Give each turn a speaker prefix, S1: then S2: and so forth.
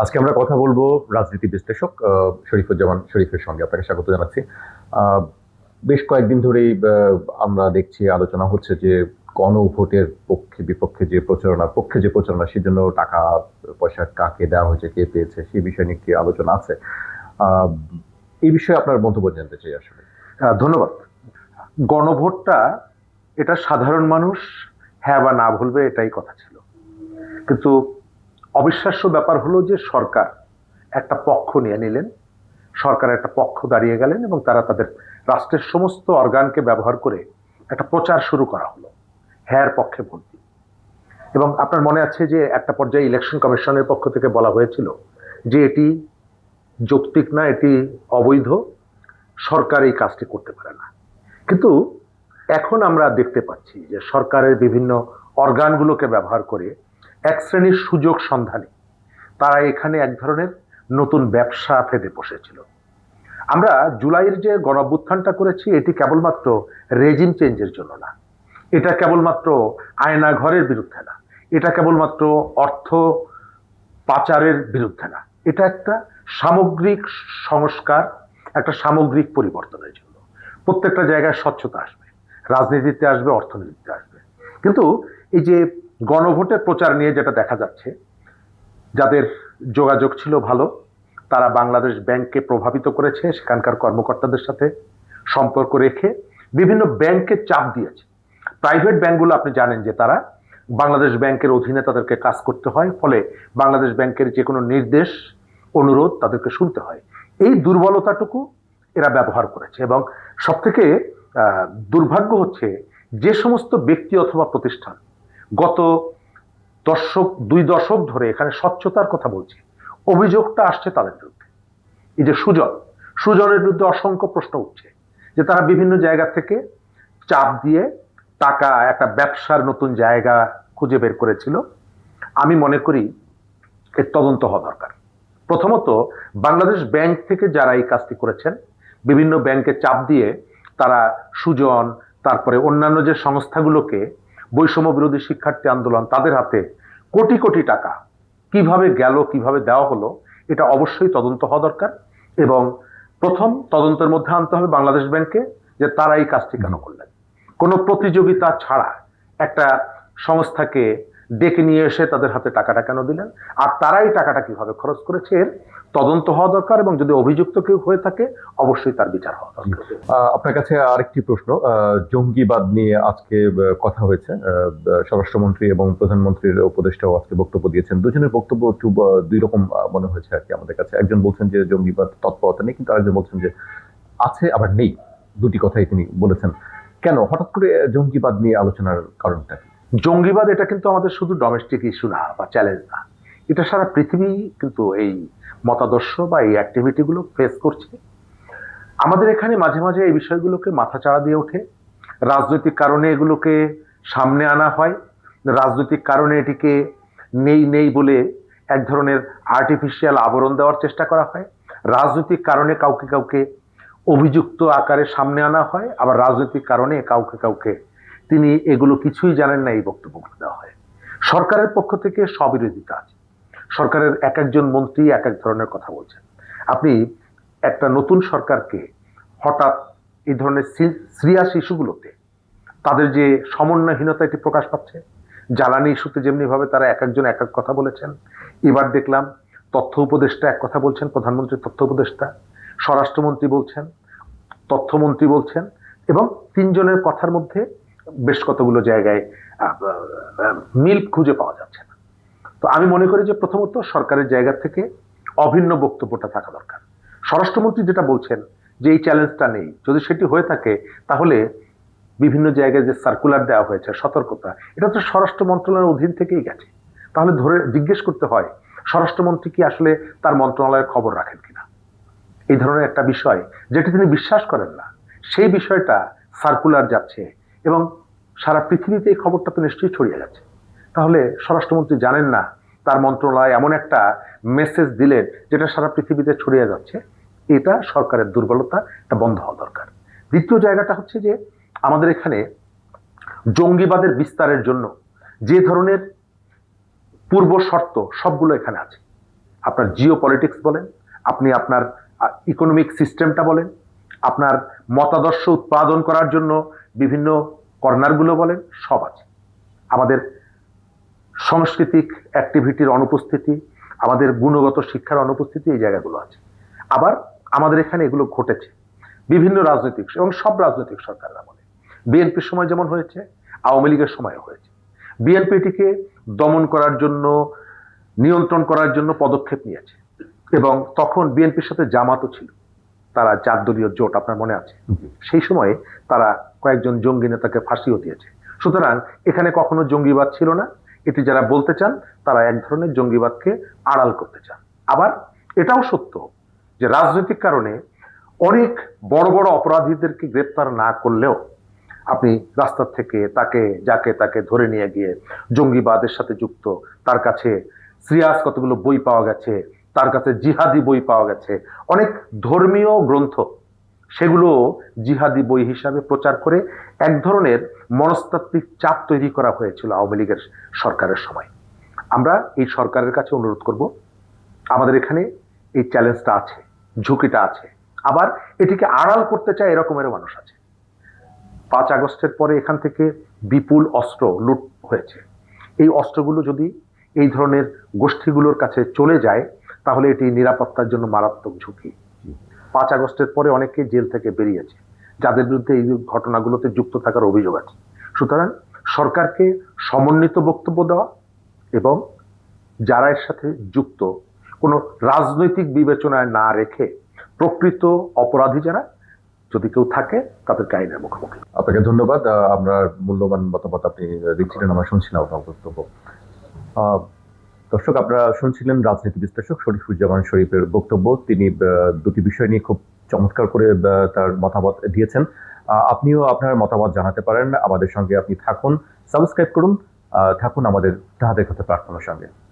S1: আজকে আমরা কথা বলবো রাজনীতি বিশ্লেষক শরীফুজ্জামান শরীফের সঙ্গে। আপনাকে স্বাগত জানাচ্ছি। আহ, বেশ কয়েকদিন ধরেই আমরা দেখছি আলোচনা হচ্ছে যে গণভোটের পক্ষে বিপক্ষে যে প্রচারণা, পক্ষে যে প্রচারণা, সেজন্য টাকা পয়সা কাকে দেওয়া হয়েছে, কে পেয়েছে, সেই বিষয় নিয়ে একটি আলোচনা আছে। আহ, এই বিষয়ে আপনার মন্তব্য জানতে চাই আসলে।
S2: ধন্যবাদ। গণভোটটা এটা সাধারণ মানুষ হ্যাঁ বা না বলবে, এটাই কথা ছিল। কিন্তু অবিশ্বাস্য ব্যাপার হলো যে সরকার একটা পক্ষ নিয়ে নিলেন, সরকার একটা পক্ষ দাঁড়িয়ে গেলেন এবং তারা তাদের রাষ্ট্রের সমস্ত অর্গানকে ব্যবহার করে একটা প্রচার শুরু করা হলো হ্যাঁ পক্ষে ভোট দিন। এবং আপনার মনে আছে যে একটা পর্যায়ে ইলেকশন কমিশনের পক্ষ থেকে বলা হয়েছিল যে এটি যৌক্তিক না, এটি অবৈধ, সরকার এই কাজটি করতে পারে না। কিন্তু এখন আমরা দেখতে পাচ্ছি যে সরকারের বিভিন্ন অর্গানগুলোকে ব্যবহার করে এক শ্রেণীর সুযোগ সন্ধানী তারা এখানে এক ধরনের নতুন ব্যবসা ফেদে বসেছিল। আমরা জুলাইয়ের যে গণঅভ্যুত্থানটা করেছি এটি কেবলমাত্র রেজিম চেঞ্জের জন্য না, এটা কেবলমাত্র আয়না ঘরের বিরুদ্ধে না, এটা কেবলমাত্র অর্থ পাচারের বিরুদ্ধে না, এটা একটা সামগ্রিক সংস্কার, একটা সামগ্রিক পরিবর্তনের জন্য। প্রত্যেকটা জায়গায় স্বচ্ছতা আসবে, রাজনীতিতে আসবে, অর্থনীতিতে আসবে। কিন্তু এই যে গণভোটের প্রচার নিয়ে যেটা দেখা যাচ্ছে, যাদের যোগাযোগ ছিল ভালো তারা বাংলাদেশ ব্যাংককে প্রভাবিত করেছে, সেখানকার কর্মকর্তাদের সাথে সম্পর্ক রেখে বিভিন্ন ব্যাংককে চাপ দিয়েছে। প্রাইভেট ব্যাংকগুলো আপনি জানেন যে তারা বাংলাদেশ ব্যাংকের অধীনে তাদেরকে কাজ করতে হয়, ফলে বাংলাদেশ ব্যাংকের যে কোনো নির্দেশ অনুরোধ তাদেরকে শুনতে হয়। এই দুর্বলতাটুকু এরা ব্যবহার করেছে। এবং সবথেকে দুর্ভাগ্য হচ্ছে যে সমস্ত ব্যক্তি অথবা প্রতিষ্ঠান গত দুই দশক ধরে এখানে স্বচ্ছতার কথা বলছে, অভিযোগটা আসছে তাদের বিরুদ্ধে। এই যে সুজনের বিরুদ্ধে অসংখ্য প্রশ্ন উঠছে যে তারা বিভিন্ন জায়গা থেকে চাপ দিয়ে টাকা একটা ব্যবসার নতুন জায়গা খুঁজে বের করেছিল। আমি মনে করি এর তদন্ত হওয়া দরকার। প্রথমত, বাংলাদেশ ব্যাংক থেকে যারা এই কাজটি করেছেন, বিভিন্ন ব্যাংকে চাপ দিয়ে তারা সুজন, তারপরে অন্যান্য যে সংস্থাগুলোকে, বৈষম্য বিরোধী শিক্ষার্থী আন্দোলন, তাদের হাতে কোটি কোটি টাকা কিভাবে গেল, কিভাবে দেওয়া হলো, এটা অবশ্যই তদন্ত হওয়া দরকার। এবং প্রথম তদন্তের মধ্যে আনতে হবে বাংলাদেশ ব্যাংকে যে তারা এই কাজটি কেন করলেন। কোনো প্রতিযোগিতা ছাড়া একটা সংস্থাকে ডেকে নিয়ে এসে তাদের হাতে টাকাটা কেন দিলেন, আর তারাই টাকাটা কিভাবে খরচ করেছে, এর তদন্ত হওয়া দরকার। এবং যদি অভিযুক্ত কেউ হয়ে থাকে অবশ্যই তার বিচার হওয়া দরকার।
S1: আপনার কাছে আরেকটি প্রশ্ন। জঙ্গিবাদ নিয়ে আজকে কথা হয়েছে। স্বরাষ্ট্রমন্ত্রী এবং প্রধানমন্ত্রীর উপদেষ্টাও আজকে বক্তব্য দিয়েছেন। দুজনের বক্তব্য একটু দুই রকম মনে হয়েছে আর কি আমাদের কাছে। একজন বলছেন যে জঙ্গিবাদ তৎপরতা নেই, কিন্তু আরেকজন বলছেন যে আছে আবার নেই। দুটি কথাই তিনি বলেছেন। কেন হঠাৎ করে জঙ্গিবাদ নিয়ে আলোচনার কারণটা কি?
S2: জঙ্গিবাদ এটা কিন্তু আমাদের শুধু ডোমেস্টিক ইস্যু না বা চ্যালেঞ্জ না, এটা সারা পৃথিবী কিন্তু এই মতাদর্শ বা এই অ্যাক্টিভিটিগুলো ফেস করছে। আমাদের এখানে মাঝে মাঝে এই বিষয়গুলোকে মাথাচাড়া দিয়ে ওঠে, রাজনৈতিক কারণে এগুলোকে সামনে আনা হয়, রাজনৈতিক কারণে এটিকে নেই নেই বলে এক ধরনের আর্টিফিশিয়াল আবরণ দেওয়ার চেষ্টা করা হয়, রাজনৈতিক কারণে কাউকে কাউকে অভিযুক্ত আকারে সামনে আনা হয়, আবার রাজনৈতিক কারণে কাউকে কাউকে তিনি এগুলো কিছুই জানেন না এই বক্তব্যগুলো দেওয়া হয়। সরকারের পক্ষ থেকে স্ববিরোধিতা আছে, সরকারের এক একজন মন্ত্রী এক এক ধরনের কথা বলছেন। আপনি একটা নতুন সরকারকে হঠাৎ এই ধরনের সিরিয়াস ইস্যুগুলোতে তাদের যে সমন্বয়হীনতা এটি প্রকাশ পাচ্ছে। জ্বালানি ইস্যুতে যেমনি ভাবে তারা এক একজন এক এক কথা বলেছেন, এবার দেখলাম তথ্য উপদেষ্টা এক কথা বলছেন, প্রধানমন্ত্রীর তথ্য উপদেষ্টা, স্বরাষ্ট্রমন্ত্রী বলছেন, তথ্যমন্ত্রী বলছেন, এবং তিনজনের কথার মধ্যে বেশ কতগুলো জায়গায় মিল খুঁজে পাওয়া যাচ্ছে না। তো আমি মনে করি যে প্রথমত সরকারের জায়গা থেকে অভিন্ন বক্তব্যটা থাকা দরকার। স্বরাষ্ট্রমন্ত্রী যেটা বলছেন যে এই চ্যালেঞ্জটা নেই, যদি সেটি হয়ে থাকে তাহলে বিভিন্ন জায়গায় যে সার্কুলার দেওয়া হয়েছে সতর্কতা, এটা তো স্বরাষ্ট্র মন্ত্রণালয়ের অধীন থেকেই গেছে। তাহলে ধরে জিজ্ঞেস করতে হয় স্বরাষ্ট্রমন্ত্রী কি আসলে তার মন্ত্রণালয়ের খবর রাখেন কিনা। এই ধরনের একটা বিষয় যেটি তিনি বিশ্বাস করেন না, সেই বিষয়টা সার্কুলার যাচ্ছে এবং সারা পৃথিবীতে এই খবরটা তো নিশ্চয়ই ছড়িয়ে যাচ্ছে। তাহলে স্বরাষ্ট্রমন্ত্রী জানেন না তার মন্ত্রণালয় এমন একটা মেসেজ দিলেন যেটা সারা পৃথিবীতে ছড়িয়ে যাচ্ছে। এটা সরকারের দুর্বলতা, এটা বন্ধ হওয়া দরকার। দ্বিতীয় জায়গাটা হচ্ছে যে আমাদের এখানে জঙ্গিবাদের বিস্তারের জন্য যে ধরনের পূর্ব শর্ত সবগুলো এখানে আছে। আপনার জিও পলিটিক্স বলেন, আপনি আপনার ইকোনমিক সিস্টেমটা বলেন, আপনার মতাদর্শ উৎপাদন করার জন্য বিভিন্ন কর্নারগুলো বলেন, সব আছে। আমাদের সাংস্কৃতিক অ্যাক্টিভিটির অনুপস্থিতি, আমাদের গুণগত শিক্ষার অনুপস্থিতি, এই জায়গাগুলো আছে। আবার আমাদের এখানে এগুলো ঘটেছে বিভিন্ন রাজনৈতিক এবং সব রাজনৈতিক সরকাররা বলে। বিএনপির সময় যেমন হয়েছে, আওয়ামী লীগের সময়ও হয়েছে। বিএনপি এটিকে দমন করার জন্য, নিয়ন্ত্রণ করার জন্য পদক্ষেপ নিয়েছে, এবং তখন বিএনপির সাথে জামাতও ছিল, তারা 4 দলীয় জোট, আপনার মনে আছে? সেই সময়ে তারা কয়েকজন জঙ্গি নেতাকে ফাঁসিও দিয়েছে। সুতরাং এখানে কখনো জঙ্গিবাদ ছিল না। এটি যারা বলতে চান তারা এক ধরনের জঙ্গিবাদকে আড়াল করতে চান। আবার এটাও সত্য যে রাজনৈতিক কারণে অনেক বড় বড় অপরাধীদেরকে গ্রেপ্তার না করলেও আপনি রাস্তা থেকে যাকে ধরে নিয়ে গিয়ে জঙ্গিবাদের সাথে যুক্ত, তার কাছে সিরিয়াস কতগুলো বই পাওয়া গেছে, তার কাছে জিহাদি বই পাওয়া গেছে, অনেক ধর্মীয় গ্রন্থ, সেগুলো জিহাদি বই হিসাবে প্রচার করে এক ধরনের মনস্তাত্ত্বিক চাপ তৈরি করা হয়েছিল আওয়ামী লীগের সরকারের সময়। আমরা এই সরকারের কাছে অনুরোধ করব, আমাদের এখানে এই চ্যালেঞ্জটা আছে, ঝুঁকিটা আছে, আবার এটিকে আড়াল করতে চায় এরকমেরও মানুষ আছে। 5 আগস্টের পরে এখান থেকে বিপুল অস্ত্র লুট হয়েছে। এই অস্ত্রগুলো যদি এই ধরনের গোষ্ঠীগুলোর কাছে চলে যায় তাহলে এটি নিরাপত্তার জন্য মারাত্মক ঝুঁকি। 5 আগস্টের পরে অনেকে জেল থেকে বেরিয়েছে যাদের বিরুদ্ধে এই ঘটনাগুলোতে যুক্ত থাকার অভিযোগ আছে। সুতরাং সরকারকে সমন্বিত বক্তব্য দেওয়া এবং যারা এর সাথে যুক্ত কোনো রাজনৈতিক বিবেচনায় না রেখে প্রকৃত অপরাধী যারা যদি কেউ থাকে তাদেরকে আইনের মুখোমুখি।
S1: আপনাকে ধন্যবাদ। আমরা মূল্যবান মতামত আপনি দিচ্ছিলেন, আমরা শুনছিলাম আপনার বক্তব্য। দর্শক, আপনারা শুনছিলেন রাজনীতি বিশ্লেষক শরীফুজ্জামান শরীফের বক্তব্য। তিনি দুটি বিষয় নিয়ে খুব চমৎকার করে তার মতামত দিয়েছেন। আপনিও আপনার মতামত জানাতে পারেন, আমাদের সঙ্গে আপনি থাকুন, সাবস্ক্রাইব করুন, থাকুন আমাদের তাহাদের কথা প্রার্থনার সঙ্গে।